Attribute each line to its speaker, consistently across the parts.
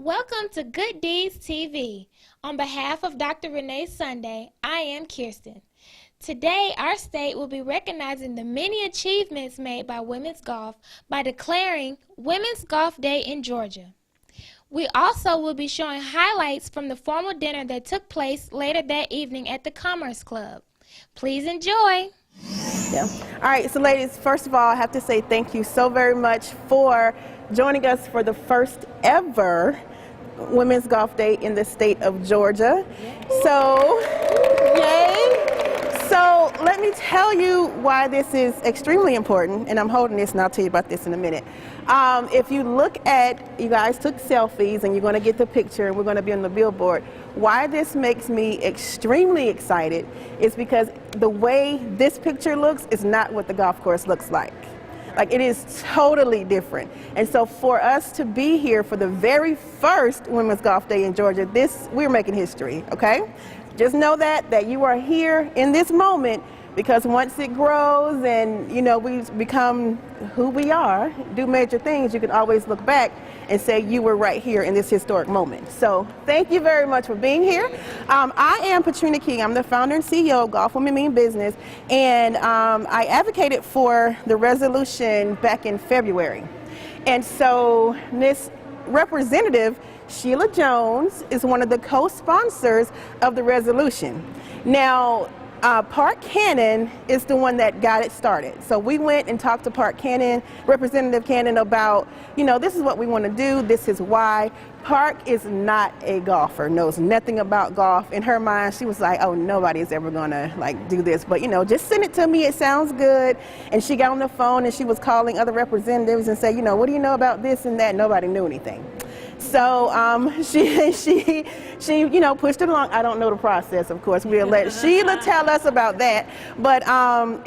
Speaker 1: Welcome to Good Deeds TV. On behalf of Dr. Renee Sunday, I am Kirsten. Today, our state will be recognizing the many achievements made by women's golf by declaring Women's Golf Day in Georgia. We also will be showing highlights from the formal dinner that took place later that evening at the Commerce Club. Please enjoy.
Speaker 2: Yeah. All right, so ladies, first of all, I have to say thank you so very much for joining us for the first ever Women's Golf Day in the state of Georgia. So, yay! So let me tell you why this is extremely important, and I'm holding this and I'll tell you about this in a minute. If you look at, you guys took selfies and you're going to get the picture and we're going to be on the billboard. Why this makes me extremely excited is because the way this picture looks is not what the golf course looks like. Like, it is totally different. And so for us to be here for the very first Women's Golf Day in Georgia, we're making history, okay? Just know that you are here in this moment, because once it grows and, you know, we become who we are, do major things, you can always look back and say you were right here in this historic moment. So thank you very much for being here. I am Patrina King. I'm the founder and CEO of Golf Women Mean Business, and I advocated for the resolution back in February. And so Miss Representative Sheila Jones is one of the co-sponsors of the resolution. Now, Park Cannon is the one that got it started. So we went and talked to Park Cannon, Representative Cannon, about, you know, this is what we want to do, this is why. Park is not a golfer, knows nothing about golf. In her mind, she was like, oh, nobody's ever going to, like, do this. But, you know, just send it to me, it sounds good. And she got on the phone and she was calling other representatives and said, you know, what do you know about this and that? Nobody knew anything. So she you know, pushed it along. I don't know the process, of course. We'll let Sheila tell us about that. But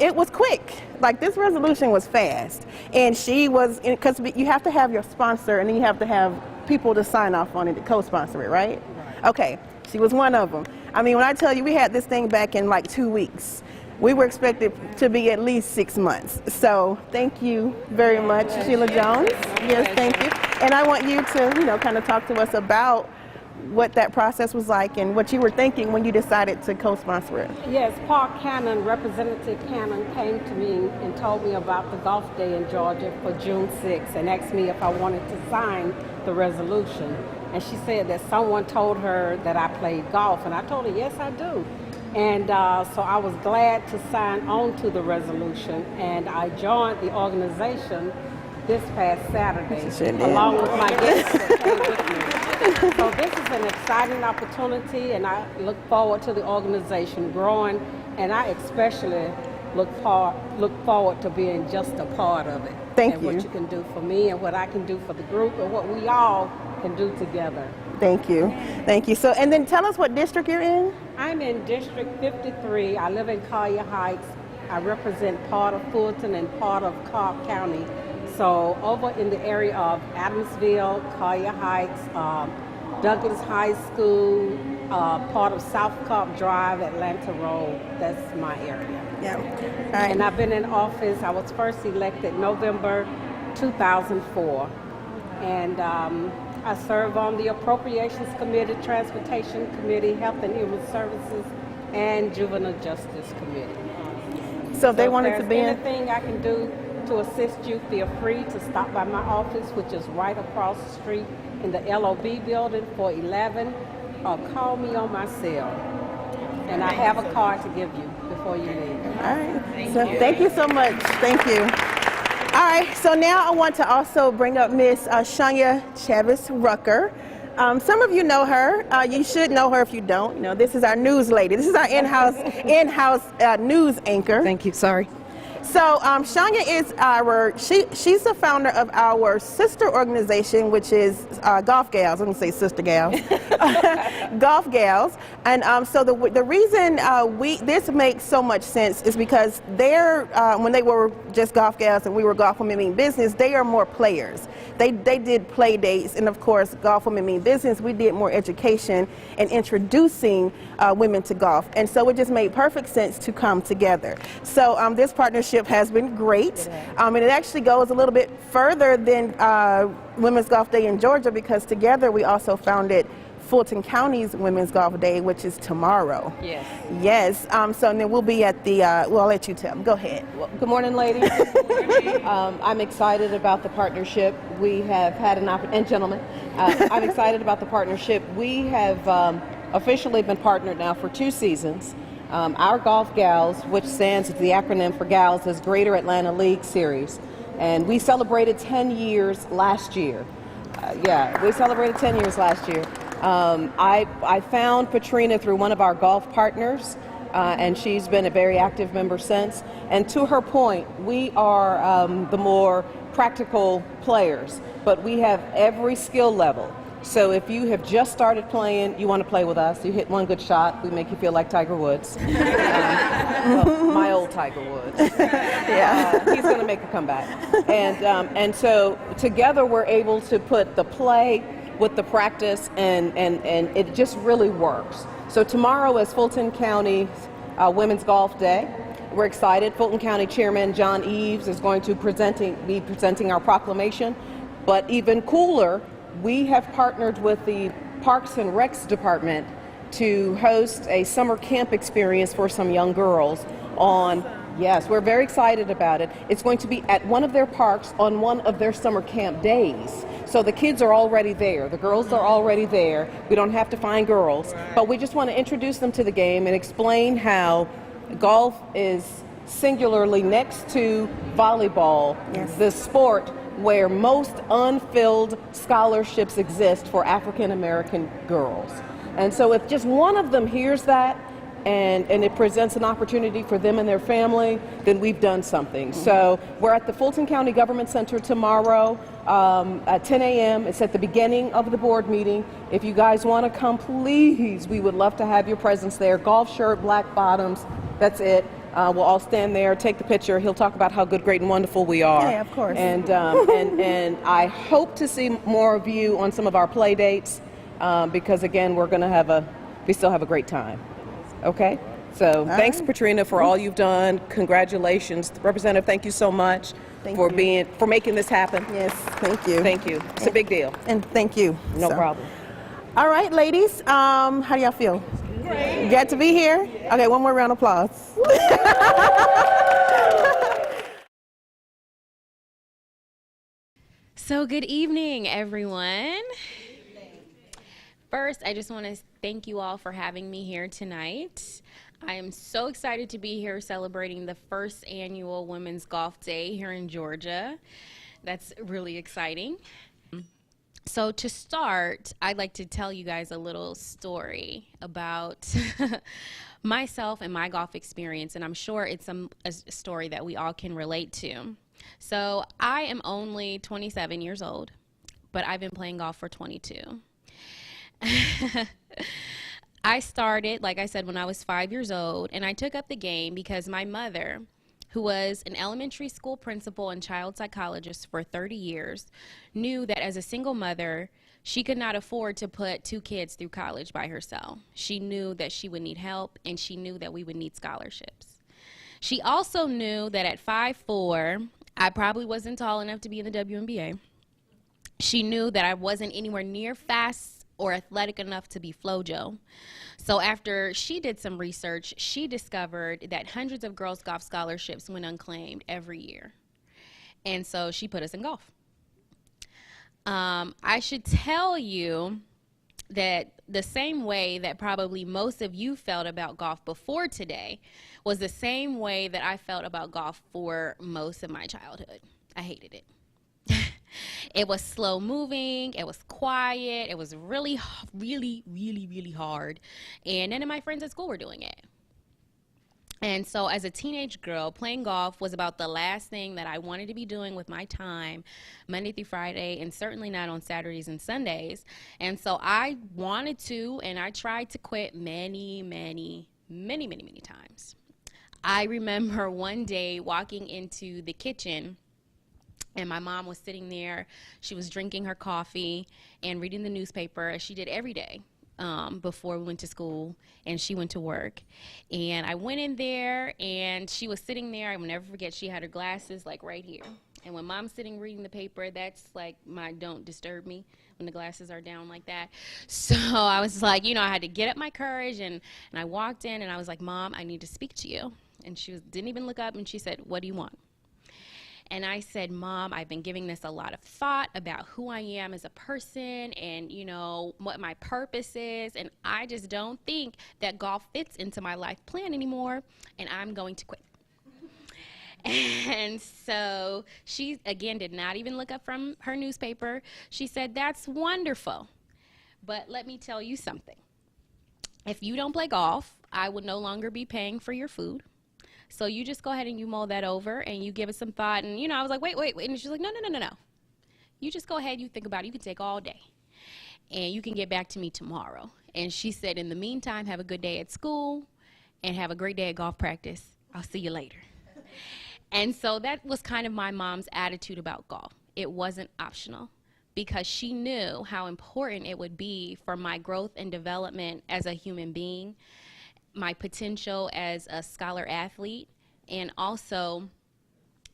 Speaker 2: it was quick. Like, this resolution was fast. And she was, because you have to have your sponsor and then you have to have people to sign off on it to co-sponsor it, right? Okay, she was one of them. I mean, when I tell you we had this thing back in like 2 weeks, we were expected to be at least 6 months. So thank you very much, Sheila Jones. Yes, thank you. And I want you to, you know, kind of talk to us about what that process was like and what you were thinking when you decided to co-sponsor it.
Speaker 3: Yes, Park Cannon, Representative Cannon, came to me and told me about the golf day in Georgia for June 6th and asked me if I wanted to sign the resolution. And she said that someone told her that I played golf, and I told her, yes, I do. And so I was glad to sign on to the resolution, and I joined the organization this past Saturday, along with my guests that came with me. So this is an exciting opportunity, and I look forward to the organization growing, and I especially look forward to being just a part of it.
Speaker 2: Thank
Speaker 3: and
Speaker 2: you.
Speaker 3: What you can do for me and what I can do for the group and what we all can do together.
Speaker 2: Thank you. Thank you. So, and then tell us what district you're in.
Speaker 3: I'm in District 53. I live in Collier Heights. I represent part of Fulton and part of Cobb County. So over in the area of Adamsville, Collier Heights, Douglas High School, part of South Cobb Drive, Atlanta Road, that's my area.
Speaker 2: Yeah. All right.
Speaker 3: And I've been in office, I was first elected November 2004. And I serve on the Appropriations Committee, Transportation Committee, Health and Human Services, and Juvenile Justice Committee.
Speaker 2: So if they wanted to be in.
Speaker 3: Anything I can do to assist you, feel free to stop by my office, which is right across the street in the LOB building, 411, or call me on my cell. And I have a card to give you before you leave.
Speaker 2: All right. Thank you so much. Thank you. All right. So now I want to also bring up Miss Shania Chavis Rucker. Some of you know her. You should know her if you don't. You know, this is our news lady. This is our in-house news anchor.
Speaker 4: Thank you. Sorry.
Speaker 2: So Shania is she's the founder of our sister organization, which is Golf Gals. Let me say sister gals, Golf Gals. And so the reason this makes so much sense is because they're when they were just Golf Gals and we were Golf Women Mean Business, they are more players. They did play dates, and of course, Golf Women Mean Business, we did more education and introducing women to golf. And so it just made perfect sense to come together. So this partnership has been great. And it actually goes a little bit further than Women's Golf Day in Georgia, because together we also founded Fulton County's Women's Golf Day, which is tomorrow.
Speaker 4: Yes.
Speaker 2: Yes. So then we'll be at the, well, I'll let you tell. Go ahead.
Speaker 4: Well, good morning, ladies. I'm excited about the partnership. We have had an opportunity, and gentlemen, I'm excited about the partnership. We have officially been partnered now for 2 seasons. Our Golf Gals, which stands the acronym for GALS, is Greater Atlanta League Series. And we celebrated 10 years last year. We celebrated 10 years last year. I found Patrina through one of our golf partners, and she's been a very active member since. And to her point, we are the more practical players, but we have every skill level. So if you have just started playing, you want to play with us, you hit one good shot, we make you feel like Tiger Woods. Well, my old Tiger Woods. He's going to make a comeback. And so together we're able to put the play with the practice, and it just really works. So tomorrow is Fulton County Women's Golf Day. We're excited. Fulton County Chairman John Eves is going to be presenting our proclamation. But even cooler, we have partnered with the Parks and Recs Department to host a summer camp experience for some young girls on, yes, we're very excited about it. It's going to be at one of their parks on one of their summer camp days. So the kids are already there. The girls are already there. We don't have to find girls. But we just want to introduce them to the game and explain how golf is singularly next to volleyball, the sport where most unfilled scholarships exist for African American girls. And so if just one of them hears that and it presents an opportunity for them and their family, then we've done something. So we're at the Fulton County Government Center tomorrow at 10 a.m. It's at the beginning of the board meeting. If you guys want to come, please, we would love to have your presence there. Golf shirt, black bottoms, that's it. We'll all stand there, take the picture. He'll talk about how good, great, and wonderful we are.
Speaker 2: Yeah, of course.
Speaker 4: And I hope to see more of you on some of our play dates because, again, we still have a great time. Okay? So thanks, Patrina, for all you've done. Congratulations. Representative, thank you so much for making this happen.
Speaker 2: Yes, thank you.
Speaker 4: Thank you. It's a big deal.
Speaker 2: And thank you.
Speaker 4: No problem.
Speaker 2: All right, ladies, how do y'all feel? Great. Glad to be here? Okay, one more round of applause.
Speaker 5: So good evening, everyone. First, I just want to thank you all for having me here tonight. I am so excited to be here celebrating the first annual Women's Golf Day here in Georgia. That's really exciting. So to start, I'd like to tell you guys a little story about myself and my golf experience, and I'm sure it's a story that we all can relate to. So I am only 27 years old, but I've been playing golf for 22. I started, like I said, when I was 5 years old, and I took up the game because my mother, who was an elementary school principal and child psychologist for 30 years, knew that as a single mother, she could not afford to put 2 kids through college by herself. She knew that she would need help, and she knew that we would need scholarships. She also knew that at 5'4", I probably wasn't tall enough to be in the WNBA. She knew that I wasn't anywhere near fast or athletic enough to be FloJo. So after she did some research, she discovered that hundreds of girls' golf scholarships went unclaimed every year. And so she put us in golf. I should tell you that the same way that probably most of you felt about golf before today was the same way that I felt about golf for most of my childhood. I hated it. It was slow moving, it was quiet, it was really hard, and none of my friends at school were doing it. And so as a teenage girl, playing golf was about the last thing that I wanted to be doing with my time, Monday through Friday, and certainly not on Saturdays and Sundays. And so I wanted to, and I tried to quit many times. I remember one day walking into the kitchen, and my mom was sitting there. She was drinking her coffee and reading the newspaper, as she did every day. before we went to school, and she went to work. And I went in there, and she was sitting there. I will never forget, she had her glasses like right here. And when mom's sitting reading the paper, that's like my don't disturb me when the glasses are down like that. So I was like, I had to get up my courage, and I walked in, and I was like, Mom, I need to speak to you. And she didn't even look up, and she said, what do you want? And I said, Mom, I've been giving this a lot of thought about who I am as a person and, what my purpose is. And I just don't think that golf fits into my life plan anymore, and I'm going to quit. And so she, again, did not even look up from her newspaper. She said, that's wonderful. But let me tell you something. If you don't play golf, I will no longer be paying for your food. So you just go ahead and you mull that over and you give it some thought. And, I was like, wait. And she's like, no. You just go ahead, you think about it. You can take all day. And you can get back to me tomorrow. And she said, in the meantime, have a good day at school and have a great day at golf practice. I'll see you later. And so that was kind of my mom's attitude about golf. It wasn't optional because she knew how important it would be for my growth and development as a human being, my potential as a scholar athlete, and also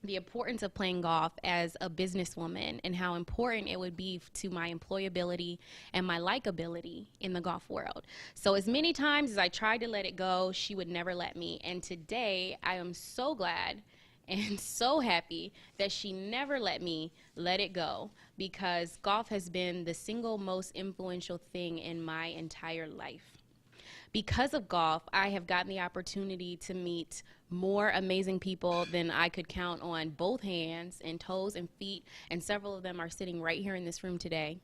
Speaker 5: the importance of playing golf as a businesswoman and how important it would be to my employability and my likability in the golf world. So as many times as I tried to let it go, she would never let me. And today I am so glad and so happy that she never let me let it go, because golf has been the single most influential thing in my entire life. Because of golf, I have gotten the opportunity to meet more amazing people than I could count on both hands and toes and feet, and several of them are sitting right here in this room today.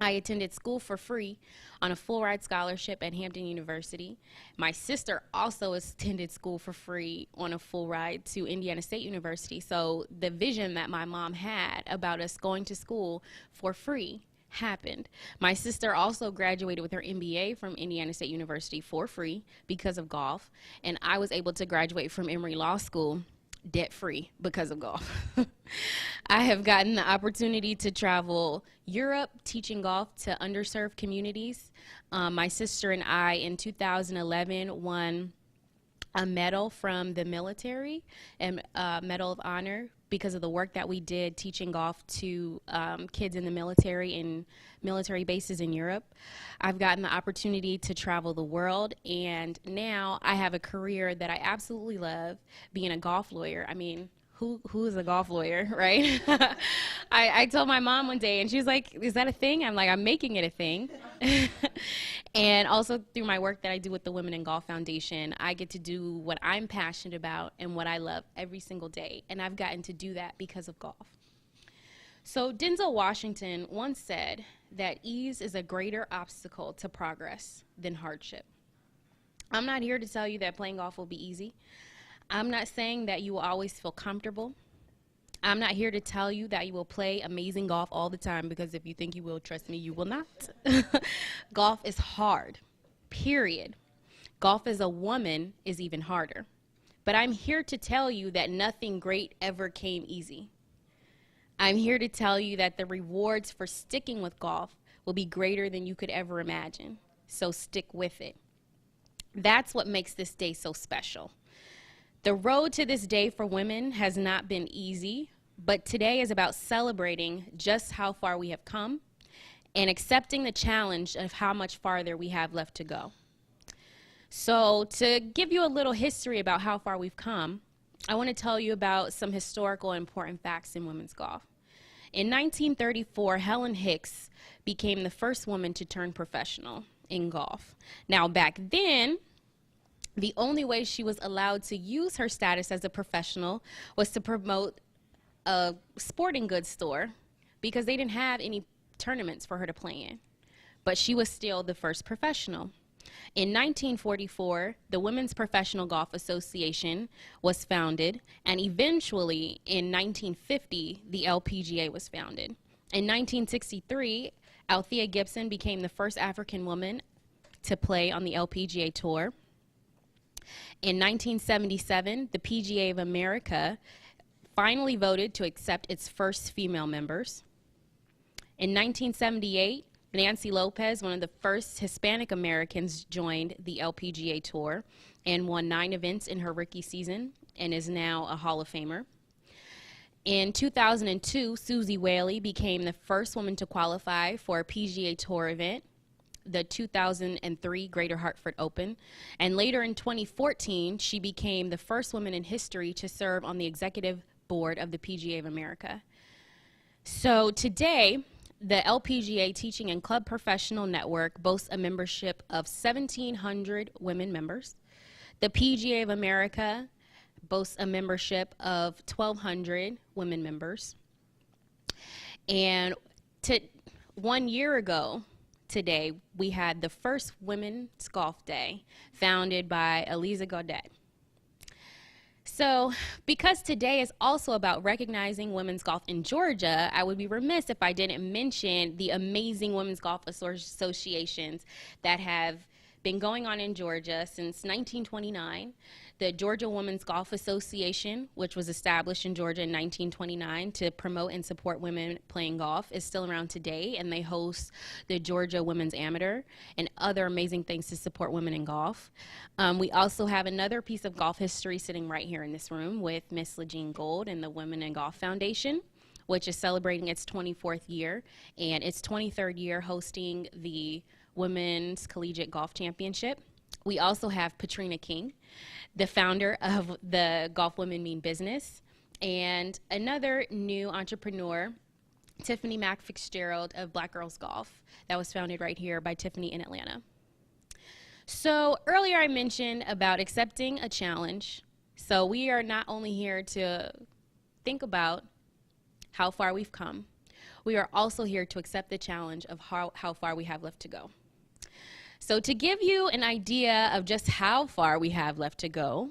Speaker 5: I attended school for free on a full ride scholarship at Hampton University. My sister also attended school for free on a full ride to Indiana State University. So the vision that my mom had about us going to school for free happened. My sister also graduated with her MBA from Indiana State University for free because of golf. And I was able to graduate from Emory Law School debt-free because of golf. I have gotten the opportunity to travel Europe teaching golf to underserved communities. My sister and I in 2011 won a medal from the military, and Medal of Honor, because of the work that we did teaching golf to kids in the military and military bases in Europe. I've gotten the opportunity to travel the world, and now I have a career that I absolutely love, being a golf lawyer. I mean, who is a golf lawyer, right? I told my mom one day, and she was like, is that a thing? I'm like, I'm making it a thing. And also through my work that I do with the Women in Golf Foundation, I get to do what I'm passionate about and what I love every single day. And I've gotten to do that because of golf. So Denzel Washington once said that ease is a greater obstacle to progress than hardship. I'm not here to tell you that playing golf will be easy. I'm not saying that you will always feel comfortable. I'm not here to tell you that you will play amazing golf all the time, because if you think you will, trust me, you will not. Golf is hard, period. Golf as a woman is even harder. But I'm here to tell you that nothing great ever came easy. I'm here to tell you that the rewards for sticking with golf will be greater than you could ever imagine. So stick with it. That's what makes this day so special. The road to this day for women has not been easy, but today is about celebrating just how far we have come and accepting the challenge of how much farther we have left to go. So to give you a little history about how far we've come, I want to tell you about some historical important facts in women's golf. In 1934, Helen Hicks became the first woman to turn professional in golf. Now, back then, the only way she was allowed to use her status as a professional was to promote a sporting goods store, because they didn't have any tournaments for her to play in. But she was still the first professional. In 1944, the Women's Professional Golf Association was founded, and eventually in 1950, the LPGA was founded. In 1963, Althea Gibson became the first African woman to play on the LPGA Tour. In 1977, the PGA of America finally voted to accept its first female members. In 1978, Nancy Lopez, one of the first Hispanic Americans, joined the LPGA Tour and won 9 events in her rookie season and is now a Hall of Famer. In 2002, Susie Whaley became the first woman to qualify for a PGA Tour event, the 2003 Greater Hartford Open. And later in 2014, she became the first woman in history to serve on the executive board of the PGA of America. So today, the LPGA Teaching and Club Professional Network boasts a membership of 1,700 women members. The PGA of America boasts a membership of 1,200 women members. And 1 year ago today, we had the first Women's Golf Day, founded by Eliza Gaudet. So, because today is also about recognizing women's golf in Georgia, I would be remiss if I didn't mention the amazing women's golf associations that have been going on in Georgia since 1929. The Georgia Women's Golf Association, which was established in Georgia in 1929 to promote and support women playing golf, is still around today, and they host the Georgia Women's Amateur and other amazing things to support women in golf. We also have another piece of golf history sitting right here in this room with Miss LaJean Gold and the Women in Golf Foundation, which is celebrating its 24th year and its 23rd year hosting the Women's Collegiate Golf Championship. We also have Patrina King, the founder of the Golf Women Mean Business, and another new entrepreneur, Tiffany Mack Fitzgerald of Black Girls Golf, that was founded right here by Tiffany in Atlanta. So earlier I mentioned about accepting a challenge. So we are not only here to think about how far we've come, we are also here to accept the challenge of how far we have left to go. So to give you an idea of just how far we have left to go,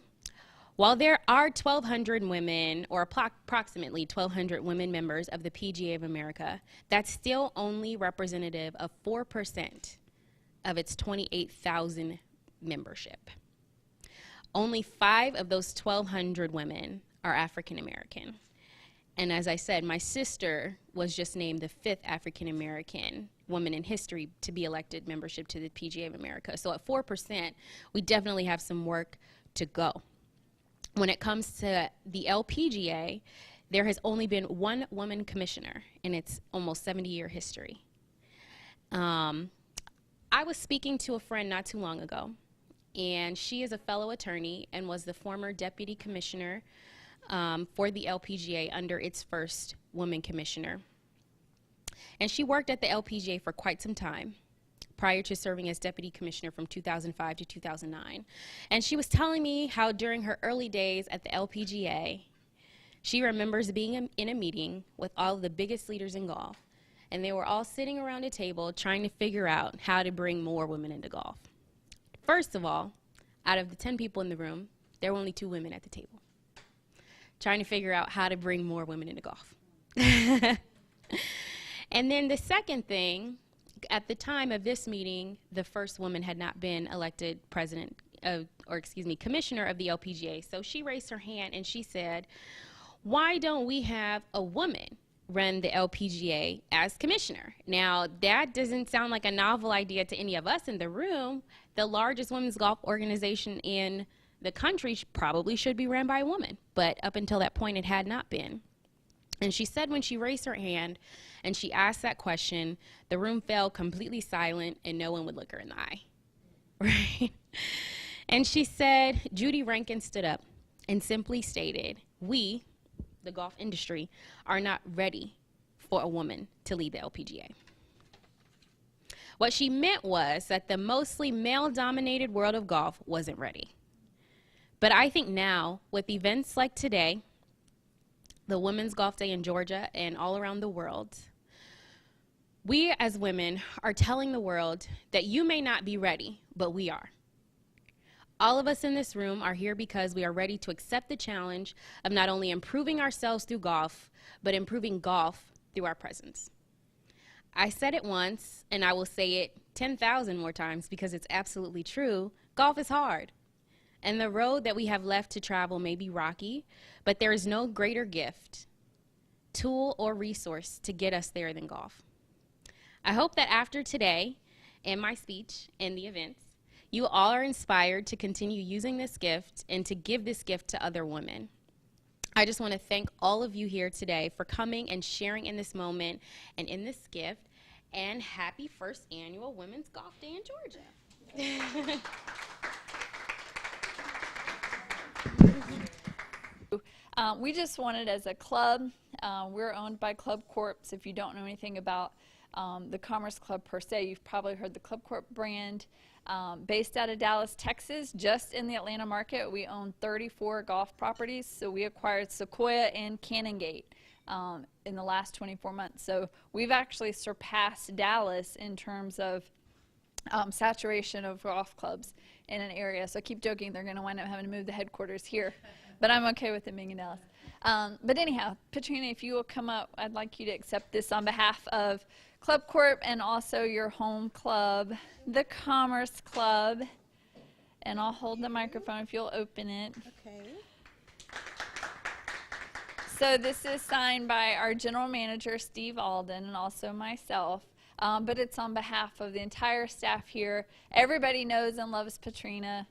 Speaker 5: while there are 1,200 women, or approximately 1,200 women members of the PGA of America, that's still only representative of 4% of its 28,000 membership. Only 5 of those 1,200 women are African American. And as I said, my sister was just named the 5th African American woman in history to be elected membership to the PGA of America. So at 4%, we definitely have some work to go. When it comes to the LPGA, there has only been 1 woman commissioner in its almost 70-year history. I was speaking to a friend not too long ago, and she is a fellow attorney and was the former deputy commissioner for the LPGA under its first woman commissioner. And she worked at the LPGA for quite some time prior to serving as deputy commissioner from 2005 to 2009. And she was telling me how during her early days at the LPGA, she remembers being in a meeting with all of the biggest leaders in golf, and they were all sitting around a table trying to figure out how to bring more women into golf. First of all, out of the 10 people in the room, there were only 2 women at the table, trying to figure out how to bring more women into golf. And then the second thing, at the time of this meeting, the first woman had not been elected commissioner of the LPGA. So she raised her hand and she said, why don't we have a woman run the LPGA as commissioner? Now, that doesn't sound like a novel idea to any of us in the room. The largest women's golf organization in the country probably should be ran by a woman, but up until that point, it had not been. And she said when she raised her hand and she asked that question, the room fell completely silent and no one would look her in the eye, right? And she said, Judy Rankin stood up and simply stated, we, the golf industry, are not ready for a woman to lead the LPGA. What she meant was that the mostly male-dominated world of golf wasn't ready. But I think now, with events like today, the Women's Golf Day in Georgia and all around the world, we as women are telling the world that you may not be ready, but we are. All of us in this room are here because we are ready to accept the challenge of not only improving ourselves through golf, but improving golf through our presence. I said it once, and I will say it 10,000 more times because it's absolutely true. Golf is hard. And the road that we have left to travel may be rocky, but there is no greater gift, tool, or resource to get us there than golf. I hope that after today and my speech and the events, you all are inspired to continue using this gift and to give this gift to other women. I just want to thank all of you here today for coming and sharing in this moment and in this gift. And happy first annual Women's Golf Day in Georgia.
Speaker 6: We just wanted, as a club, we're owned by Club Corp. So if you don't know anything about the Commerce Club per se, you've probably heard the Club Corp brand. Based out of Dallas, Texas, just in the Atlanta market, we own 34 golf properties. So we acquired Sequoia and Canongate in the last 24 months. So we've actually surpassed Dallas in terms of saturation of golf clubs in an area. So I keep joking they're going to wind up having to move the headquarters here. But I'm okay with it being in Dallas. But anyhow, Patrina, if you will come up, I'd like you to accept this on behalf of Club Corp and also your home club, the Commerce Club. And I'll hold the microphone if you'll open it.
Speaker 2: Okay.
Speaker 6: So this is signed by our general manager, Steve Alden, and also myself. But it's on behalf of the entire staff here. Everybody knows and loves Patrina.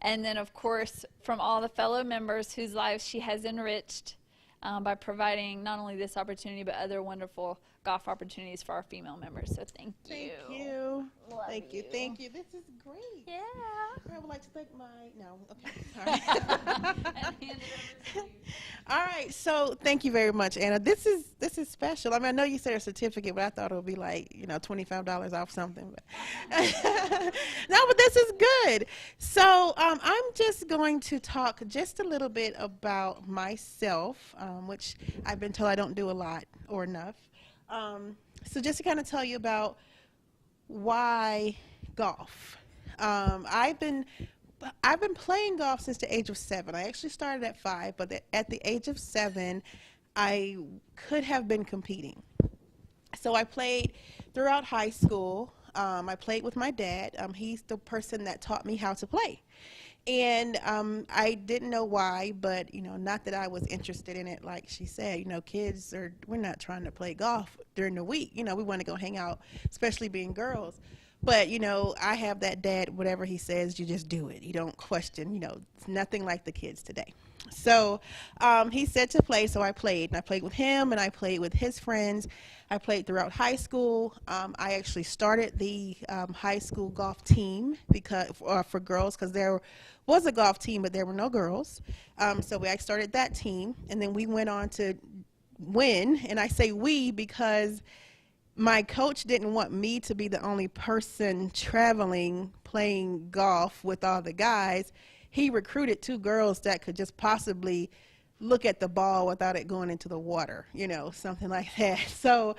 Speaker 6: And then, of course, from all the fellow members whose lives she has enriched by providing not only this opportunity, but other wonderful golf opportunities for our female members. So thank you.
Speaker 2: Thank you.
Speaker 6: Love
Speaker 2: Thank you.
Speaker 6: you.
Speaker 2: Thank you. This is great.
Speaker 6: Yeah.
Speaker 2: I would like to thank my, no, okay. All right, so thank you very much, Anna. This is special. I mean, I know you said a certificate, but I thought it would be like, $25 off something. But no, but this is good. So I'm just going to talk just a little bit about myself, which I've been told I don't do a lot or enough. So just to kind of tell you about why golf. I've been playing golf since the age of 7. I actually started at 5, but at the age of 7, I could have been competing. So I played throughout high school. I played with my dad. He's the person that taught me how to play. And I didn't know why, but, not that I was interested in it. Like she said, we're not trying to play golf during the week. We want to go hang out, especially being girls. But, I have that dad, whatever he says, you just do it. You don't question, it's nothing like the kids today. So he said to play, so I played. And I played with him, and I played with his friends. I played throughout high school. I actually started the high school golf team for girls, because there was a golf team, but there were no girls. So I started that team, and then we went on to win. And I say we because my coach didn't want me to be the only person traveling, playing golf with all the guys. He recruited 2 girls that could just possibly look at the ball without it going into the water, something like that. So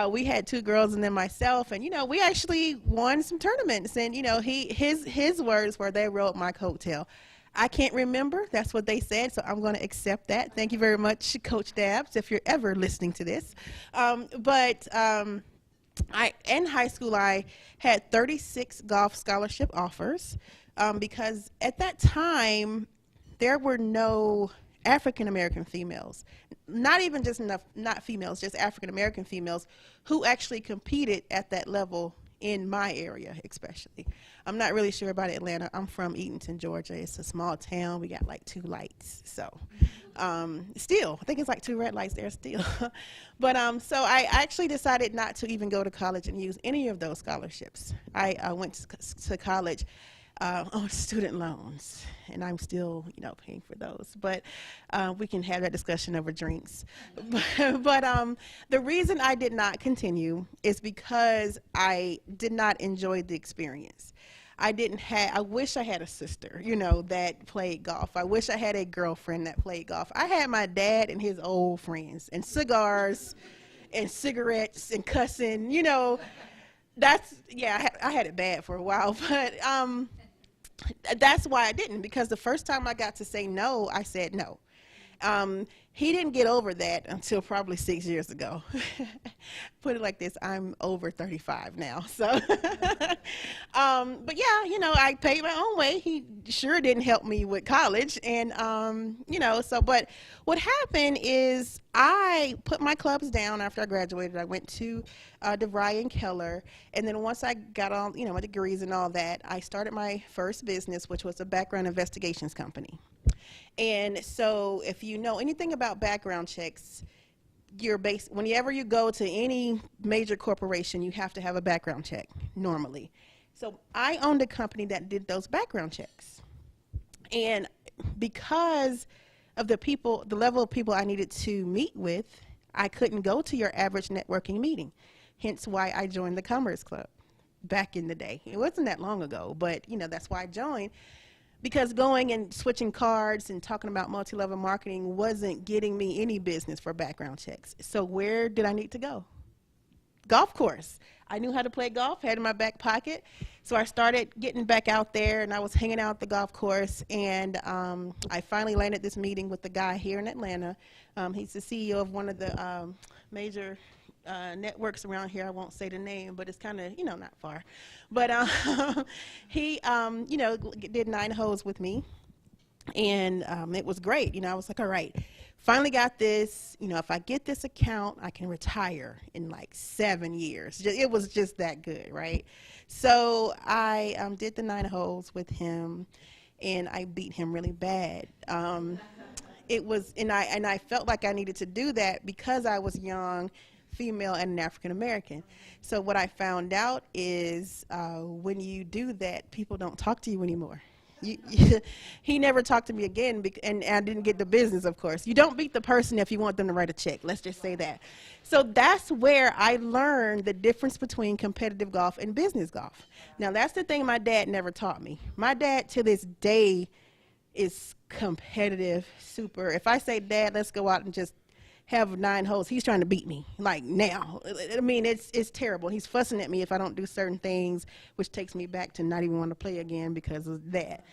Speaker 2: we had 2 girls and then myself, and, we actually won some tournaments. And, his words were, they rode my coattail. I can't remember. That's what they said, so I'm going to accept that. Thank you very much, Coach Dabbs, if you're ever listening to this. In high school, I had 36 golf scholarship offers because at that time, there were no African-American females, not even just enough, not females, just African-American females who actually competed at that level in my area, especially. I'm not really sure about Atlanta. I'm from Eatonton, Georgia. It's a small town. We got like 2 lights. So still, I think it's like 2 red lights there still. But so I actually decided not to even go to college and use any of those scholarships. I went to college on student loans, and I'm still, paying for those. But we can have that discussion over drinks. But the reason I did not continue is because I did not enjoy the experience. I wish I had a sister, that played golf. I wish I had a girlfriend that played golf. I had my dad and his old friends and cigars and cigarettes and cussing, I had it bad for a while, but that's why I didn't, because the first time I got to say no, I said no. He didn't get over that until probably 6 years ago. Put it like this, I'm over 35 now. So, but yeah, you know, I paid my own way. He sure didn't help me with college. And, you know, so, but what happened is I put my clubs down after I graduated. I went to DeVry and Keller. And then once I got all, you know, my degrees and all that, I started my first business, which was a background investigations company. And so if you know anything about background checks, whenever you go to any major corporation, you have to have a background check normally. So I owned a company that did those background checks. And because of the level of people I needed to meet with, I couldn't go to your average networking meeting. Hence why I joined the Commerce Club back in the day. It wasn't that long ago, but you know, that's why I joined. Because going and switching cards and talking about multi-level marketing wasn't getting me any business for background checks. So where did I need to go? Golf course. I knew how to play golf, had it in my back pocket. So I started getting back out there, and I was hanging out at the golf course. And I finally landed this meeting with the guy here in Atlanta. He's the CEO of one of the major networks around here. I won't say the name, but it's kind of, you know, not far. But he, you know, did 9 holes with me, and it was great. You know, I was like, all right, finally got this. You know, if I get this account, I can retire in like 7 years. It was just that good, right? So I did the 9 holes with him, and I beat him really bad. It was, and I felt like I needed to do that because I was young, female, and an African American. So what I found out is when you do that, people don't talk to you anymore. He never talked to me again, and I didn't get the business, of course. You don't beat the person if you want them to write a check. Let's just say that. So that's where I learned the difference between competitive golf and business golf. Now, that's the thing my dad never taught me. My dad, to this day, is competitive, super. If I say, Dad, let's go out and just have 9 holes, he's trying to beat me, like now. I mean, it's terrible. He's fussing at me if I don't do certain things, which takes me back to not even want to play again because of that.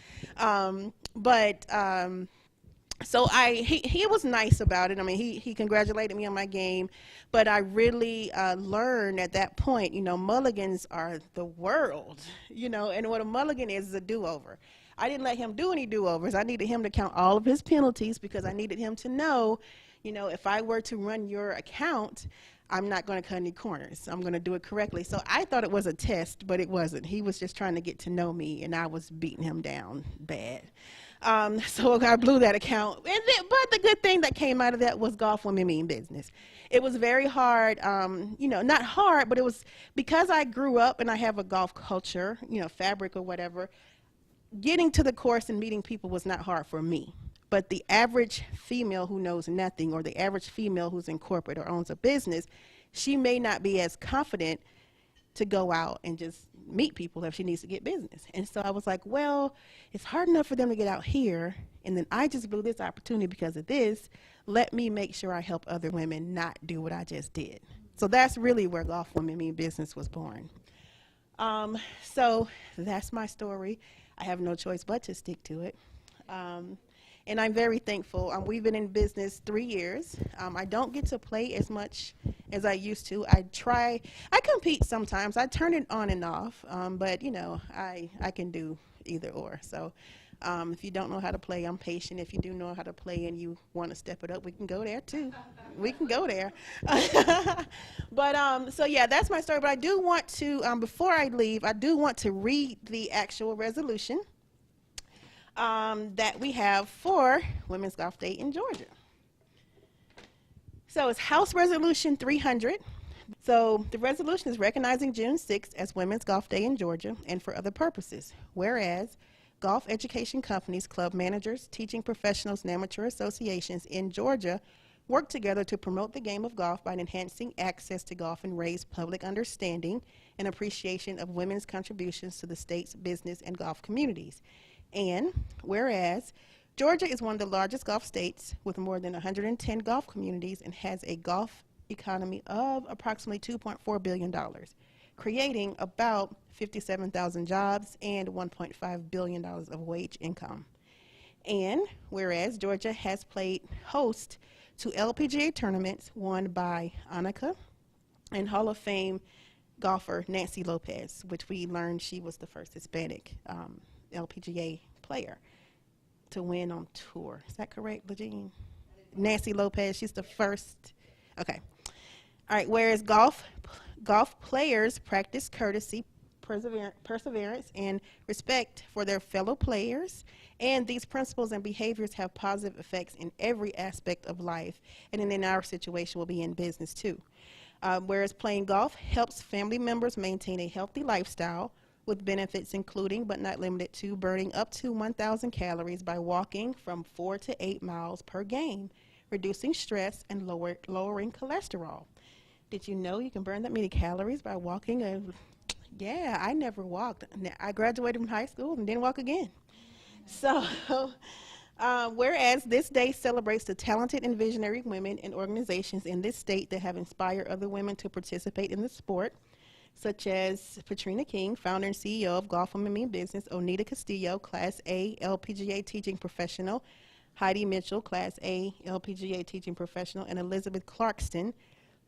Speaker 2: So he was nice about it. I mean, he congratulated me on my game, but I really learned at that point, you know, mulligans are the world, you know, and what a mulligan is a do-over. I didn't let him do any do-overs. I needed him to count all of his penalties because I needed him to know, you know, if I were to run your account, I'm not going to cut any corners. I'm going to do it correctly. So I thought it was a test, but it wasn't. He was just trying to get to know me, and I was beating him down bad. So I blew that account. But the good thing that came out of that was golf women mean business. It was very hard, you know, not hard, but it was because I grew up and I have a golf culture, you know, fabric or whatever. Getting to the course and meeting people was not hard for me. But the average female who knows nothing, or the average female who's in corporate or owns a business, she may not be as confident to go out and just meet people if she needs to get business. And so I was like, well, it's hard enough for them to get out here, and then I just blew this opportunity because of this. Let me make sure I help other women not do what I just did. So that's really where Golf Women Mean Business was born. So that's my story. I have no choice but to stick to it. And I'm very thankful. We've been in business 3 years. I don't get to play as much as I used to. I compete sometimes. I turn it on and off, but you know, I can do either or. So if you don't know how to play, I'm patient. If you do know how to play and you want to step it up, we can go there too. We can go there. But so yeah, that's my story. But I do want to, before I leave, I do want to read the actual resolution that we have for Women's Golf Day in Georgia. So it's House Resolution 300. So the resolution is recognizing June 6th as Women's Golf Day in Georgia and for other purposes. Whereas golf education companies, club managers, teaching professionals, and amateur associations in Georgia work together to promote the game of golf by enhancing access to golf and raise public understanding and appreciation of women's contributions to the state's business and golf communities. And whereas Georgia is one of the largest golf states with more than 110 golf communities and has a golf economy of approximately $2.4 billion, creating about 57,000 jobs and $1.5 billion of wage income. And whereas Georgia has played host to LPGA tournaments won by Annika and Hall of Fame golfer Nancy Lopez, which we learned she was the first Hispanic LPGA player to win on tour. Is that correct, Legine? Nancy Lopez, she's the first. Okay. All right, whereas golf players practice courtesy, perseverance, and respect for their fellow players, and these principles and behaviors have positive effects in every aspect of life, and in our situation will be in business too. Whereas playing golf helps family members maintain a healthy lifestyle with benefits including but not limited to burning up to 1,000 calories by walking from 4 to 8 miles per game, reducing stress and lowering cholesterol. Did you know you can burn that many calories by walking? Yeah, I never walked. I graduated from high school and didn't walk again. So, whereas this day celebrates the talented and visionary women and organizations in this state that have inspired other women to participate in the sport, such as Patrina King, founder and CEO of Golf Women Mean Business, Onita Castillo, Class A LPGA teaching professional, Heidi Mitchell, Class A LPGA teaching professional, and Elizabeth Clarkston,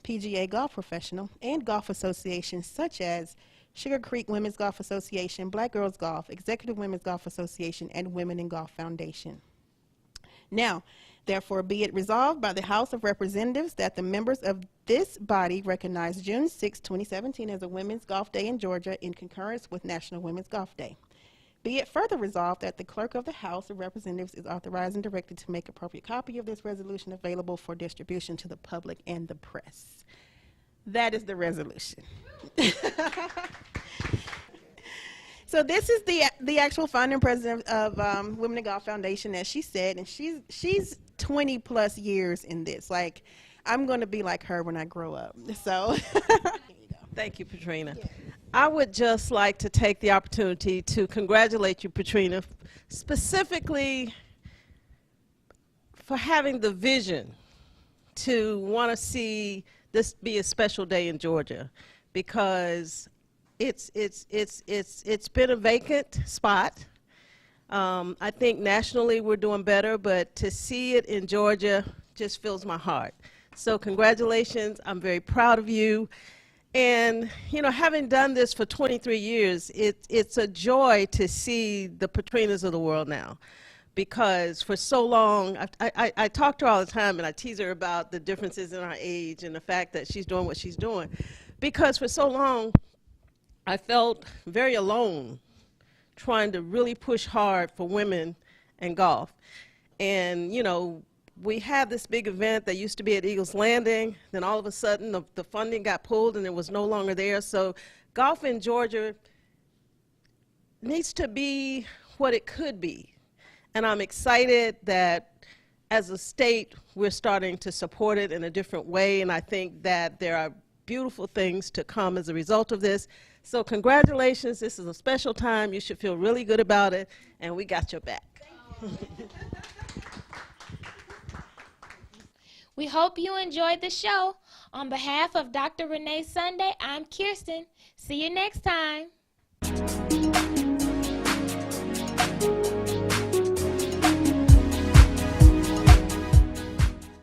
Speaker 2: PGA golf professional, and golf associations such as Sugar Creek Women's Golf Association, Black Girls Golf, Executive Women's Golf Association, and Women in Golf Foundation. Now, therefore, be it resolved by the House of Representatives that the members of this body recognize June 6, 2017 as a Women's Golf Day in Georgia in concurrence with National Women's Golf Day. Be it further resolved that the Clerk of the House of Representatives is authorized and directed to make appropriate copy of this resolution available for distribution to the public and the press. That is the resolution. So this is the actual founder and president of Women in Golf Foundation, as she said, and she's 20 plus years in this. Like, I'm going to be like her when I grow up. So
Speaker 7: Thank you, Patrina.
Speaker 2: Yeah.
Speaker 7: I would just like to take the opportunity to congratulate you, Patrina, specifically for having the vision to want to see this be a special day in Georgia, because it's been a vacant spot. I think nationally we're doing better, but to see it in Georgia just fills my heart. So congratulations. I'm very proud of you. And, you know, having done this for 23 years, it's a joy to see the Patrinas of the world now. Because for so long, I talk to her all the time, and I tease her about the differences in our age and the fact that she's doing what she's doing. Because for so long, I felt very alone trying to really push hard for women and golf. And, you know, we had this big event that used to be at Eagles Landing. Then all of a sudden, the funding got pulled and it was no longer there. So golf in Georgia needs to be what it could be. And I'm excited that as a state, we're starting to support it in a different way. And I think that there are beautiful things to come as a result of this. So congratulations. This is a special time. You should feel really good about it. And we got your back.
Speaker 1: We hope you enjoyed the show. On behalf of Dr. Renee Sunday, I'm Kirsten. See you next time.